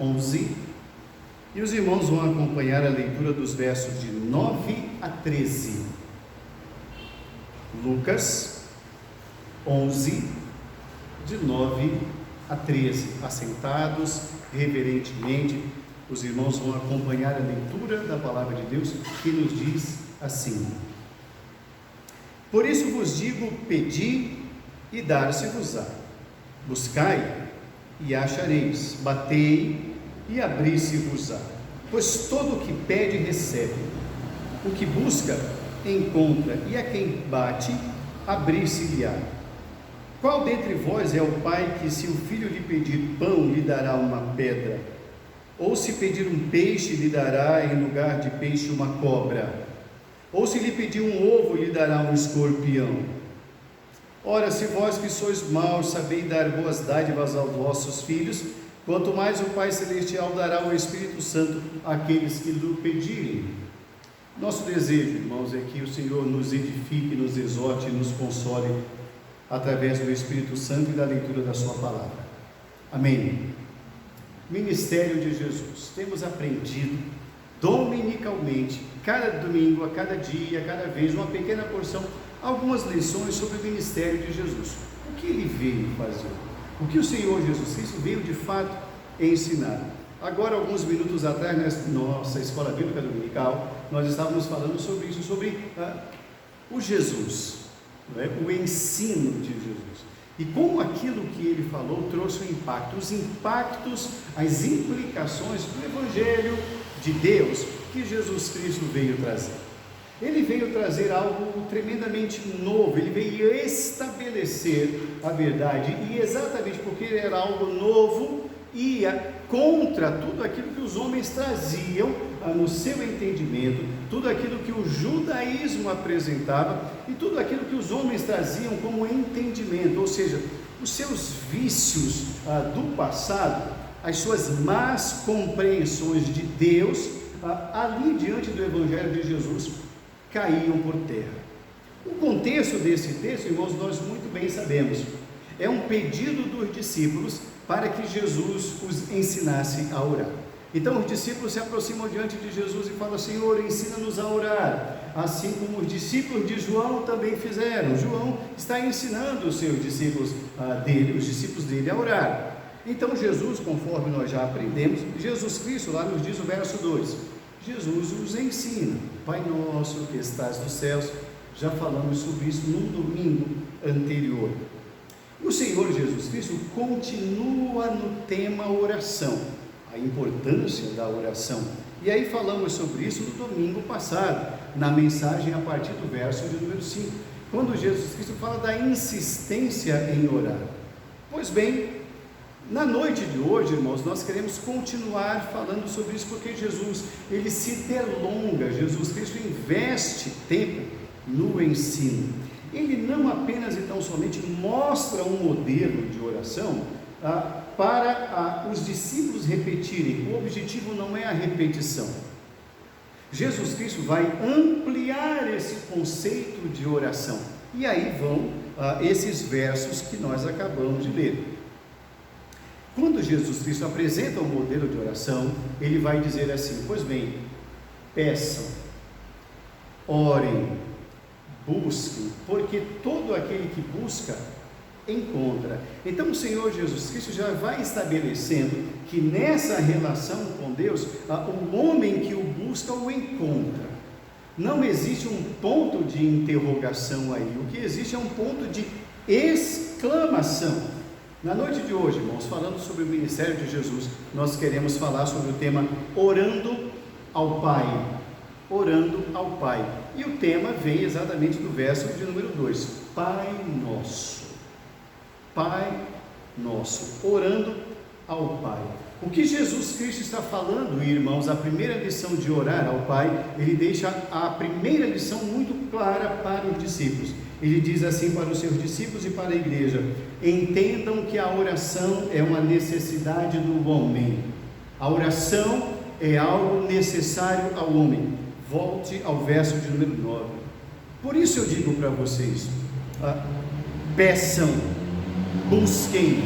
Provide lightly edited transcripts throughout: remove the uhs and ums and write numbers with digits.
11, e os irmãos vão acompanhar a leitura dos versos de 9 a 13. Lucas 11, de 9 a 13. Assentados reverentemente, os irmãos vão acompanhar a leitura da palavra de Deus, que nos diz assim: Por isso vos digo, pedi e dar-se-vos-á, buscai e achareis, batei e abrir-se-vos-á. Pois todo o que pede recebe, o que busca encontra, e a quem bate abrir-se-lhe-á. Qual dentre vós é o pai que, se o filho lhe pedir pão, lhe dará uma pedra? Ou se pedir um peixe, lhe dará em lugar de peixe uma cobra? Ou se lhe pedir um ovo, lhe dará um escorpião? Ora, se vós que sois maus sabeis dar boas dádivas aos vossos filhos, quanto mais o Pai Celestial dará o Espírito Santo àqueles que lhe pedirem. Nosso desejo, irmãos, é que o Senhor nos edifique, nos exorte e nos console através do Espírito Santo e da leitura da sua palavra. Amém. Ministério de Jesus. Temos aprendido dominicalmente, cada domingo, a cada dia, a cada vez, uma pequena porção, algumas lições sobre o ministério de Jesus. O que ele veio fazer? O que o Senhor Jesus Cristo veio de fato ensinar? Agora, alguns minutos atrás, na nossa escola bíblica dominical, nós estávamos falando sobre isso, sobre o Jesus, não é? O ensino de Jesus. E como aquilo que ele falou trouxe um impacto, os impactos, as implicações do Evangelho de Deus que Jesus Cristo veio trazer. Ele veio trazer algo tremendamente novo, ele veio estabelecer a verdade, e exatamente porque era algo novo, ia contra tudo aquilo que os homens traziam no seu entendimento, tudo aquilo que o judaísmo apresentava e tudo aquilo que os homens traziam como entendimento, ou seja, os seus vícios do passado, as suas más compreensões de Deus, ali diante do Evangelho de Jesus, caíam por terra. O contexto desse texto, irmãos, nós muito bem sabemos, é um pedido dos discípulos para que Jesus os ensinasse a orar. Então os discípulos se aproximam diante de Jesus e falam: Senhor, ensina-nos a orar, assim como os discípulos de João também fizeram. João está ensinando os seus discípulos os discípulos dele a orar. Então Jesus, conforme nós já aprendemos, Jesus Cristo, lá nos diz o verso 2, Jesus os ensina: Pai nosso que estás nos céus. Já falamos sobre isso num domingo anterior. O Senhor Jesus Cristo continua no tema oração, a importância da oração. E aí falamos sobre isso no domingo passado, na mensagem a partir do verso de número 5, quando Jesus Cristo fala da insistência em orar. Pois bem, na noite de hoje, irmãos, nós queremos continuar falando sobre isso, porque Jesus, ele se delonga, Jesus Cristo investe tempo no ensino. Ele não apenas, então, somente mostra um modelo de oração para os discípulos repetirem. O objetivo não é a repetição. Jesus Cristo vai ampliar esse conceito de oração. E aí vão esses versos que nós acabamos de ler. Quando Jesus Cristo apresenta o modelo de oração, ele vai dizer assim: pois bem, peçam, orem, busquem, porque todo aquele que busca, encontra. Então o Senhor Jesus Cristo já vai estabelecendo que nessa relação com Deus, o homem que o busca o encontra. Não existe um ponto de interrogação aí, o que existe é um ponto de exclamação. Na noite de hoje, irmãos, falando sobre o ministério de Jesus, nós queremos falar sobre o tema orando ao Pai. Orando ao Pai. E o tema vem exatamente do verso de número 2, Pai Nosso. Pai Nosso, orando ao Pai. O que Jesus Cristo está falando, irmãos, a primeira lição de orar ao Pai, ele deixa a primeira lição muito clara para os discípulos. Ele diz assim para os seus discípulos e para a igreja: entendam que a oração é uma necessidade do homem. A oração é algo necessário ao homem. Volte ao verso de número 9. Por isso eu digo para vocês: peçam, busquem,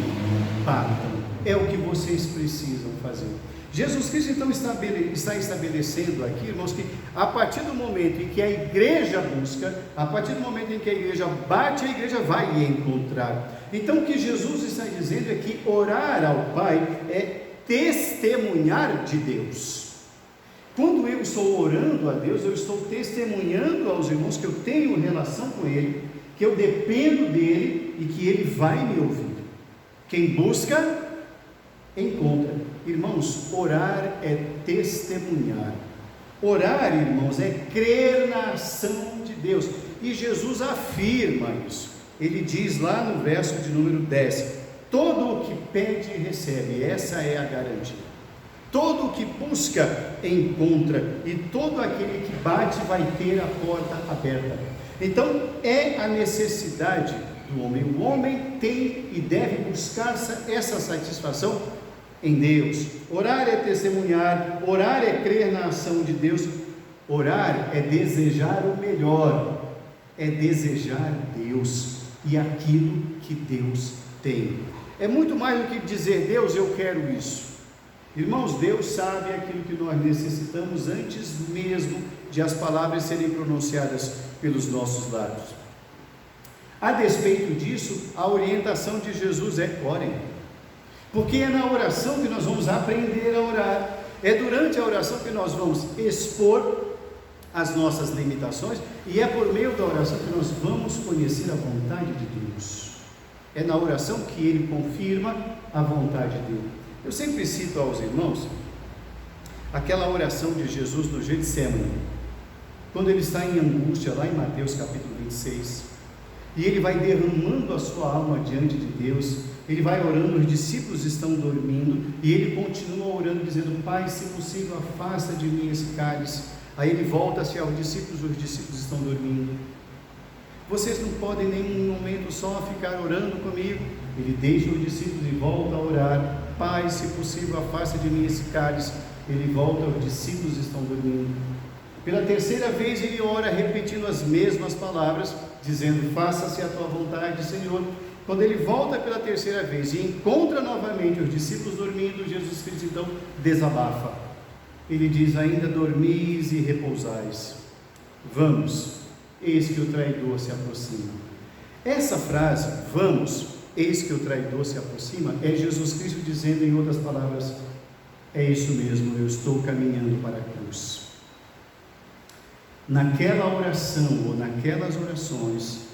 batam. é o que vocês precisam fazer. Jesus Cristo então está estabelecendo aqui, irmãos, que a partir do momento em que a igreja busca, a partir do momento em que a igreja bate, a igreja vai encontrar. Então o que Jesus está dizendo é que orar ao Pai é testemunhar de Deus. Quando eu estou orando a Deus, eu estou testemunhando aos irmãos que eu tenho relação com Ele, que eu dependo dEle e que Ele vai me ouvir. Quem busca, encontra. Irmãos, orar é testemunhar. Orar, irmãos, é crer na ação de Deus. E Jesus afirma isso. Ele diz lá no verso de número 10: todo o que pede, recebe. Essa é a garantia. Todo o que busca, encontra. E todo aquele que bate vai ter a porta aberta. Então, é a necessidade do homem. O homem tem e deve buscar essa satisfação em Deus. Orar é testemunhar, orar é crer na ação de Deus, orar é desejar o melhor, é desejar Deus e aquilo que Deus tem. É muito mais do que dizer: Deus, eu quero isso. Irmãos, Deus sabe aquilo que nós necessitamos antes mesmo de as palavras serem pronunciadas pelos nossos lábios. A despeito disso, a orientação de Jesus é: orem. Porque é na oração que nós vamos aprender a orar, é durante a oração que nós vamos expor as nossas limitações, e é por meio da oração que nós vamos conhecer a vontade de Deus. É na oração que Ele confirma a vontade dEle. Eu sempre cito aos irmãos aquela oração de Jesus no Getsemane, quando Ele está em angústia, lá em Mateus capítulo 26, e Ele vai derramando a sua alma diante de Deus. Ele vai orando, os discípulos estão dormindo, e Ele continua orando, dizendo: Pai, se possível, afasta de mim esse cálice. Aí Ele volta-se aos discípulos, os discípulos estão dormindo. Vocês não podem em nenhum momento só ficar orando comigo. Ele deixa os discípulos e volta a orar: Pai, se possível, afasta de mim esse cálice. Ele volta, os discípulos estão dormindo. Pela terceira vez Ele ora, repetindo as mesmas palavras, dizendo: faça-se a tua vontade, Senhor. Quando Ele volta pela terceira vez e encontra novamente os discípulos dormindo, Jesus Cristo então desabafa. Ele diz: ainda dormis e repousais. Vamos, eis que o traidor se aproxima. Essa frase, vamos, eis que o traidor se aproxima, é Jesus Cristo dizendo, em outras palavras: é isso mesmo, eu estou caminhando para a cruz. Naquela oração ou naquelas orações,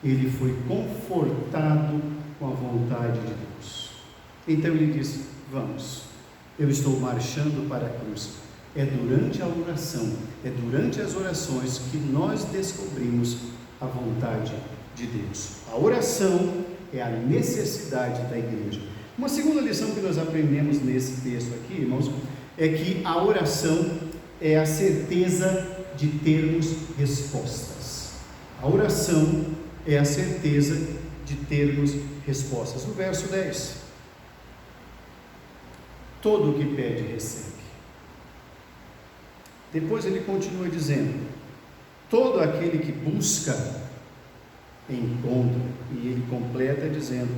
Ele foi confortado com a vontade de Deus. Então Ele disse: vamos, eu estou marchando para a cruz. É durante a oração, é durante as orações que nós descobrimos a vontade de Deus. A oração é a necessidade da igreja. Uma segunda lição que nós aprendemos nesse texto aqui, irmãos, é que a oração é a certeza de termos respostas. A oração é a certeza de termos respostas. No verso 10: todo o que pede, recebe. Depois ele continua dizendo: todo aquele que busca, encontra. E ele completa dizendo: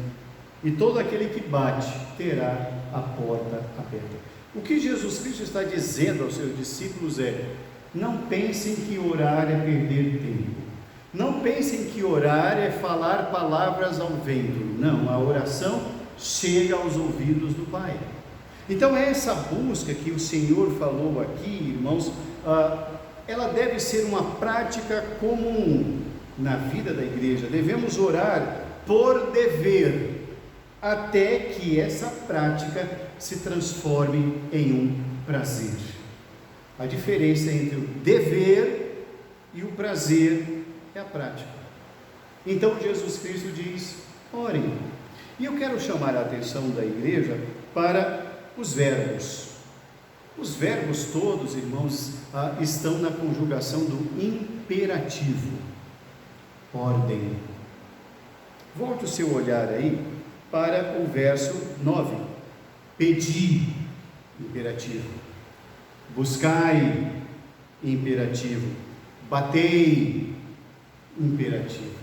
e todo aquele que bate, terá a porta aberta. O que Jesus Cristo está dizendo aos seus discípulos é: não pensem que orar é perder tempo. Não pensem que orar é falar palavras ao vento. Não, a oração chega aos ouvidos do Pai. Então essa busca que o Senhor falou aqui, irmãos, ela deve ser uma prática comum na vida da igreja. Devemos orar por dever, até que essa prática se transforme em um prazer. A diferença entre o dever e o prazer é a prática. Então Jesus Cristo diz: orem. E eu quero chamar a atenção da igreja para os verbos. Os verbos todos, irmãos, estão na conjugação do imperativo. Ordem. Volte o seu olhar aí para o verso 9. Pedi, imperativo. Buscai, imperativo. Batei, imperativo.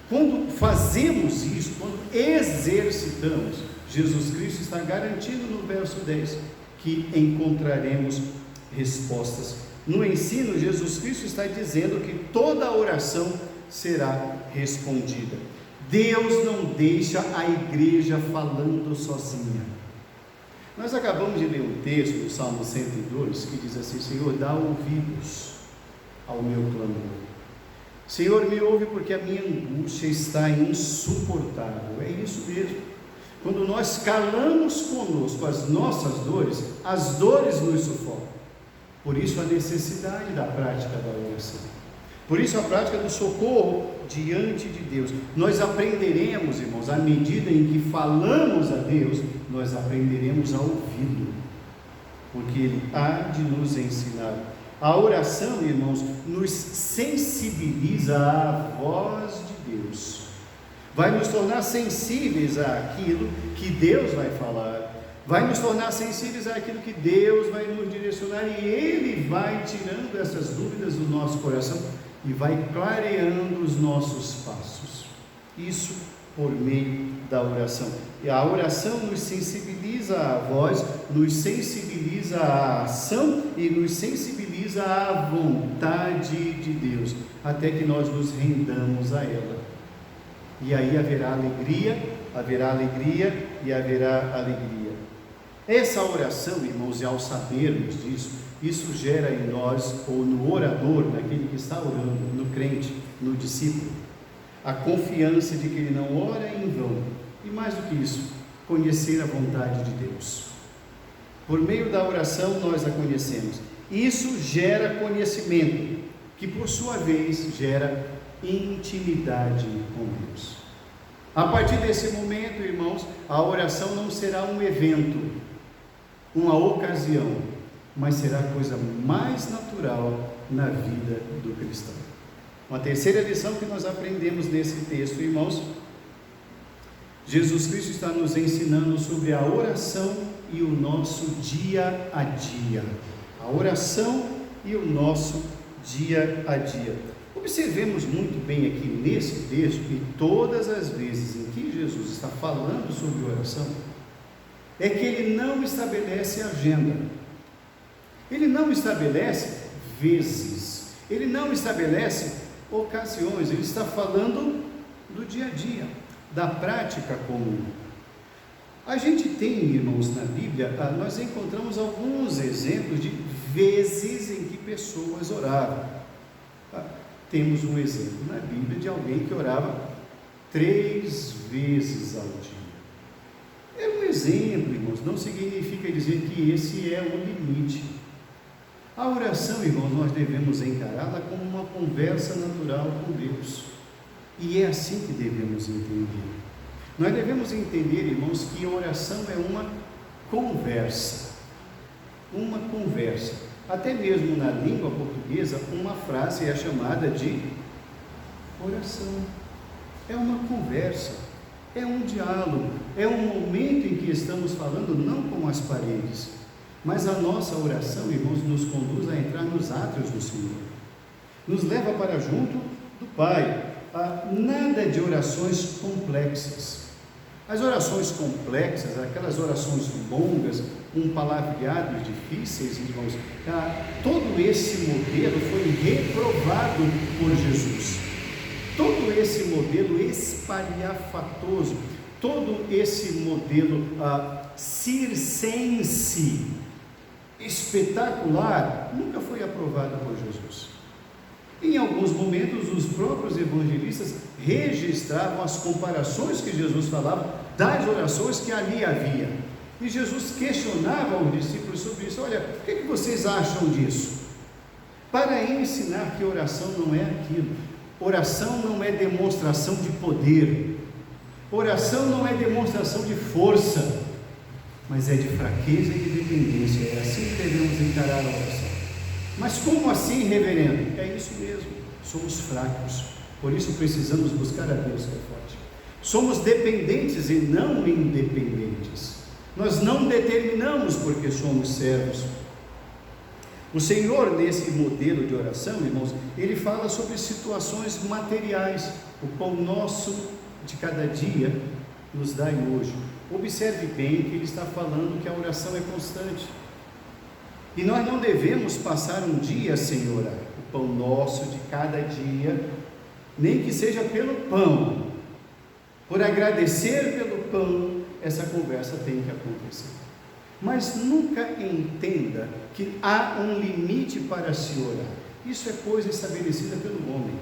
Quando fazemos isso, quando exercitamos, Jesus Cristo está garantindo no verso 10 que encontraremos respostas. No ensino, Jesus Cristo está dizendo que toda oração será respondida. Deus não deixa a igreja falando sozinha. Nós acabamos de ler um texto do Salmo 102 que diz assim: Senhor, dá ouvidos ao meu clamor. Senhor, me ouve porque a minha angústia está insuportável. É isso mesmo. Quando nós calamos conosco as nossas dores, as dores nos sufocam. Por isso a necessidade da prática da oração. Por isso a prática do socorro diante de Deus. Nós aprenderemos, irmãos, à medida em que falamos a Deus, nós aprenderemos a ouvi-lo, porque Ele há de nos ensinar. A oração, irmãos, nos sensibiliza à voz de Deus, vai nos tornar sensíveis àquilo que Deus vai falar, vai nos tornar sensíveis àquilo que Deus vai nos direcionar, e Ele vai tirando essas dúvidas do nosso coração e vai clareando os nossos passos. Isso por meio da oração. E a oração nos sensibiliza à voz, nos sensibiliza à ação e nos sensibiliza à vontade de Deus, até que nós nos rendamos a ela. E aí haverá alegria e haverá alegria. Essa oração, irmãos, e ao sabermos disso, isso gera em nós, ou no orador, naquele que está orando, no crente, no discípulo, a confiança de que ele não ora em vão, e mais do que isso, conhecer a vontade de Deus. Por meio da oração nós a conhecemos. Isso gera conhecimento, que por sua vez gera intimidade com Deus. A partir desse momento, irmãos, a oração não será um evento, uma ocasião, mas será a coisa mais natural na vida do cristão. Uma terceira lição que nós aprendemos nesse texto, irmãos: Jesus Cristo está nos ensinando sobre a oração e o nosso dia a dia. A oração e o nosso dia a dia. Observemos muito bem aqui nesse texto que todas as vezes em que Jesus está falando sobre oração, é que Ele não estabelece agenda, Ele não estabelece vezes, Ele não estabelece ocasiões, Ele está falando do dia a dia, da prática comum. A gente tem, irmãos, na Bíblia, nós encontramos alguns exemplos de vezes em que pessoas oravam. Temos um exemplo na Bíblia de alguém que orava 3 vezes ao dia. É um exemplo, irmãos, não significa dizer que esse é o limite. A oração, irmãos, nós devemos encará-la como uma conversa natural com Deus, e é assim que devemos entender. Nós devemos entender, irmãos, que a oração é uma conversa. Até mesmo na língua portuguesa, uma frase é chamada de oração. É uma conversa, é um diálogo, é um momento em que estamos falando não com as paredes, mas a nossa oração, irmãos, nos conduz a entrar nos átrios do Senhor, nos leva para junto do Pai. Nada de orações complexas. As orações complexas, aquelas orações longas, com palavreados difíceis, irmãos, todo esse modelo foi reprovado por Jesus. Todo esse modelo espalhafatoso, todo esse modelo circense, espetacular, nunca foi aprovado por Jesus. Em alguns momentos, os próprios evangelistas registravam as comparações que Jesus falava das orações que ali havia. E Jesus questionava os discípulos sobre isso. Olha, o que vocês acham disso? Para ensinar que oração não é aquilo. Oração não é demonstração de poder. Oração não é demonstração de força, mas é de fraqueza e de dependência. É assim que devemos encarar a oração. Mas como assim, reverendo? É isso mesmo, somos fracos, por isso precisamos buscar a Deus que é forte. Somos dependentes e não independentes. Nós não determinamos porque somos servos. O Senhor, nesse modelo de oração, irmãos, Ele fala sobre situações materiais. O pão nosso de cada dia nos dai hoje. observe bem que ele está falando que a oração é constante. E nós não devemos passar um dia sem orar. O pão nosso de cada dia, nem que seja pelo pão, por agradecer pelo pão, essa conversa tem que acontecer. Mas nunca entenda que há um limite para se orar. Isso é coisa estabelecida pelo homem.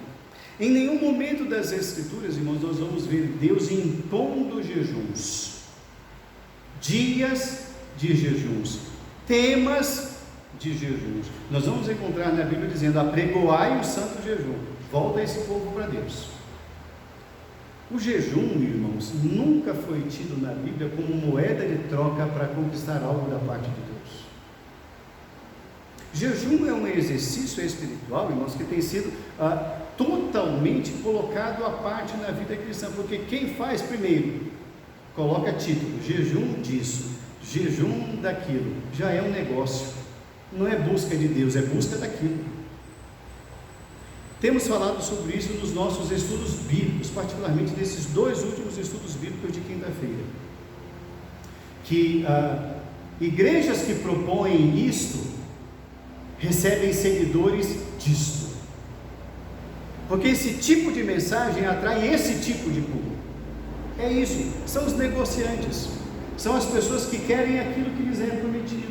Em nenhum momento das Escrituras, irmãos, nós vamos ver Deus impondo jejuns, dias de jejuns, temas de jejuns. Nós vamos encontrar na Bíblia dizendo: apregoai o santo jejum. Volta esse povo para Deus. O jejum, irmãos, nunca foi tido na Bíblia como moeda de troca para conquistar algo da parte de Deus. Jejum é um exercício espiritual, irmãos, que tem sido totalmente colocado à parte na vida cristã, porque quem faz primeiro, coloca título, jejum disso, jejum daquilo, já é um negócio, não é busca de Deus, é busca daquilo. Temos falado sobre isso nos nossos estudos bíblicos, particularmente nesses 2 últimos estudos bíblicos de quinta-feira, que igrejas que propõem isto, recebem seguidores disto, porque esse tipo de mensagem atrai esse tipo de público. É isso, são os negociantes, são as pessoas que querem aquilo que lhes é prometido.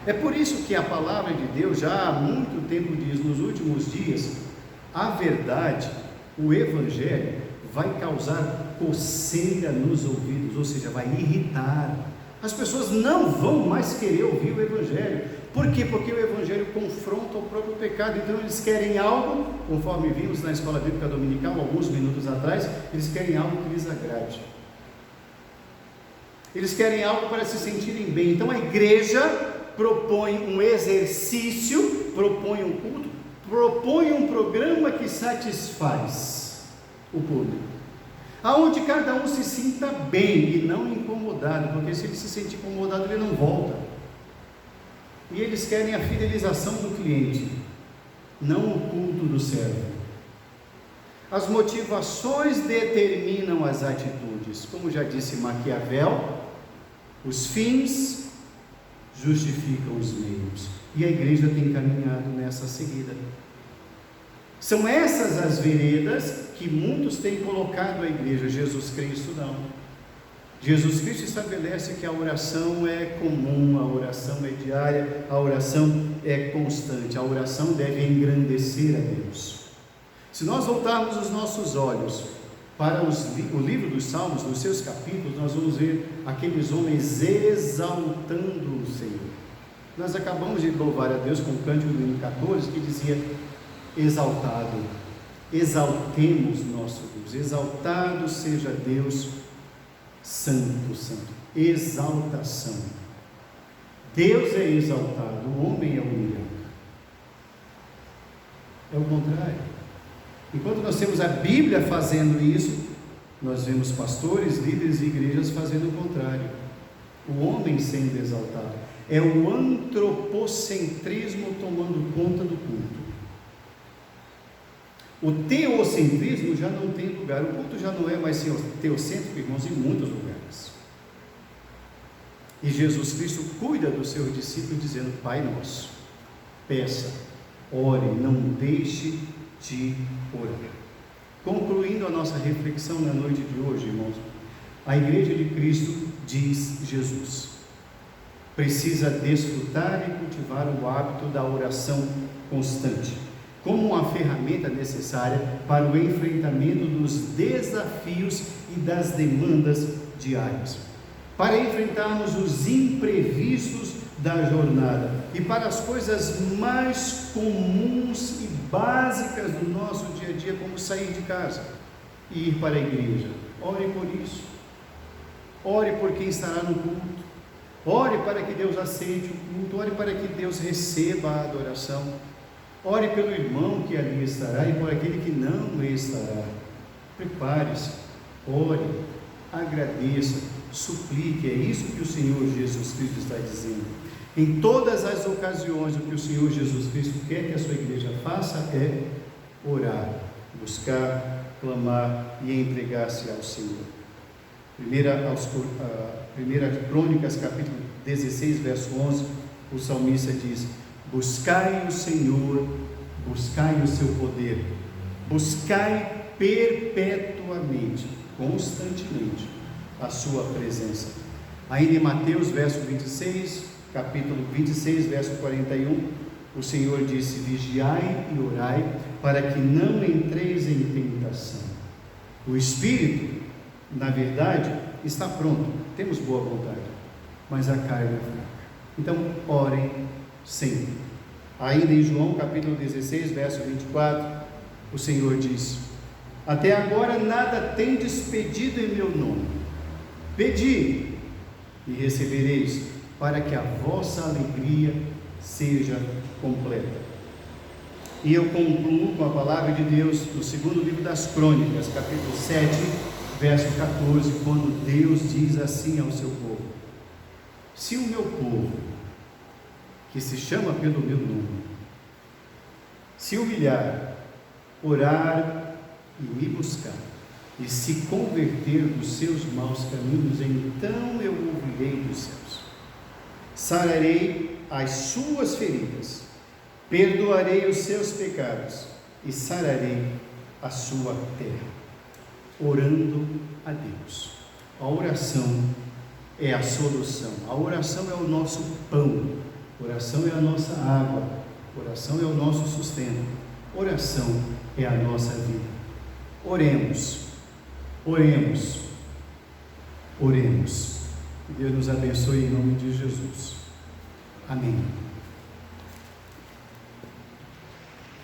É por isso que a palavra de Deus já há muito tempo diz: nos últimos dias, a verdade, o Evangelho, vai causar coceira nos ouvidos, ou seja, vai irritar. As pessoas não vão mais querer ouvir o Evangelho. Por quê? Porque o Evangelho confronta o próprio pecado. Então eles querem algo, conforme vimos na escola bíblica dominical, alguns minutos atrás, eles querem algo que lhes agrade. Eles querem algo para se sentirem bem. Então a igreja propõe um exercício, propõe um culto, propõe um programa que satisfaz o público, aonde cada um se sinta bem e não incomodado, porque se ele se sentir incomodado, ele não volta. E eles querem a fidelização do cliente, não o culto do servo. As motivações determinam as atitudes. Como já disse Maquiavel, os fins justificam os meios, e a igreja tem caminhado nessa seguida. São essas as veredas que muitos têm colocado a igreja. Jesus Cristo não. Jesus Cristo estabelece que a oração é comum, a oração é diária, a oração é constante, a oração deve engrandecer a Deus. Se nós voltarmos os nossos olhos para o livro dos Salmos, nos seus capítulos, nós vamos ver aqueles homens exaltando o Senhor. Nós acabamos de louvar a Deus com o cântico do hino 14, que dizia: exaltado, exaltemos nosso Deus, exaltado seja Deus, santo, santo, exaltação. Deus é exaltado, o homem é humilhado. É o contrário. Enquanto nós temos a Bíblia fazendo isso, nós vemos pastores, líderes e igrejas fazendo o contrário. O homem sendo exaltado. É o antropocentrismo tomando conta do culto. O teocentrismo já não tem lugar. O culto já não é mais teocêntrico, irmãos, em muitos lugares. E Jesus Cristo cuida dos seus discípulos dizendo: Pai nosso, peça, ore, não deixe de orar. Concluindo a nossa reflexão na noite de hoje, irmãos, a igreja de Cristo, diz Jesus, precisa desfrutar e cultivar o hábito da oração constante, como uma ferramenta necessária para o enfrentamento dos desafios e das demandas diárias, para enfrentarmos os imprevistos da jornada e para as coisas mais comuns e básicas do nosso dia a dia, como sair de casa e ir para a igreja. Ore por isso, ore por quem estará no culto, ore para que Deus aceite o culto, ore para que Deus receba a adoração, ore pelo irmão que ali estará e por aquele que não estará. Prepare-se, ore, agradeça, suplique. É isso que o Senhor Jesus Cristo está dizendo. Em todas as ocasiões, o que o Senhor Jesus Cristo quer que a sua igreja faça é orar, buscar, clamar e entregar-se ao Senhor. Primeira Crônicas, capítulo 16, verso 11, o salmista diz: buscai o Senhor, buscai o seu poder, buscai perpetuamente, constantemente, a sua presença. Ainda em Mateus, capítulo 26, verso 41, o Senhor disse: vigiai e orai, para que não entreis em tentação. O Espírito, na verdade, está pronto, temos boa vontade, mas a carne é fraca. Então, orem sempre. Ainda em João, capítulo 16, verso 24, o Senhor diz: até agora nada tendes pedido em meu nome. Pedi e recebereis, para que a vossa alegria seja completa. E eu concluo com a palavra de Deus no segundo livro das Crônicas, capítulo 7, verso 14, quando Deus diz assim ao seu povo: se o meu povo, que se chama pelo meu nome, se humilhar, orar e me buscar, e se converter dos seus maus caminhos, então eu ouvirei dos céus, sararei as suas feridas, perdoarei os seus pecados e sararei a sua terra. Orando a Deus. A oração é a solução, a oração é o nosso pão, a oração é a nossa água, a oração é o nosso sustento, a oração é a nossa vida. Oremos, oremos, oremos. Que Deus nos abençoe em nome de Jesus. Amém.